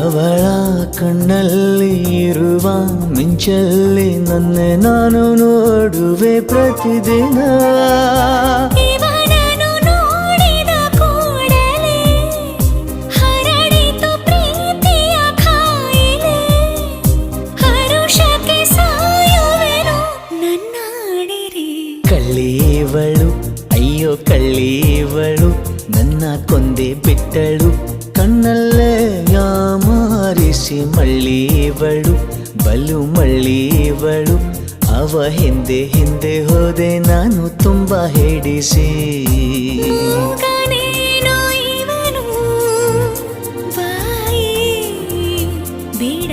ಅವಳ ಕಣ್ಣಲ್ಲಿ ಇರುವ ಮಿಂಚಲ್ಲಿ ನನ್ನ ನಾನು ನೋಡುವೆ ಪ್ರತಿದಿನ. ಇವನನ್ನು ನೋಡಿದ ಕೂಡಲೇ ಹರಡಿತು ಪ್ರೀತಿಯ ಕಾಯಿಲೆ. ಹರುಷಕ್ಕೆ ಸಾಯುವೆನು ನನ್ನಾಡಿರಿ. ಕಳ್ಳೀವಳು ಅಯ್ಯೋ ಕಳ್ಳೀವಳು ನನ್ನ ಕೊಂದೆ ಬಿಟ್ಟಳು. ಕಣ್ಣಲ್ಲೇ ಯಾಮಾರಿಸಿ ಮಳ್ಳೀವಳು ಬಲು ಮಳ್ಳೀವಳು. ಅವ ಹಿಂದೆ ಹಿಂದೆ ಹೋದೆ ನಾನು ತುಂಬ ಹಿಡಿಸಿ. ಮೂಗನೇನೋ ಇವನು ಬಾಯಿ ಬಿಡ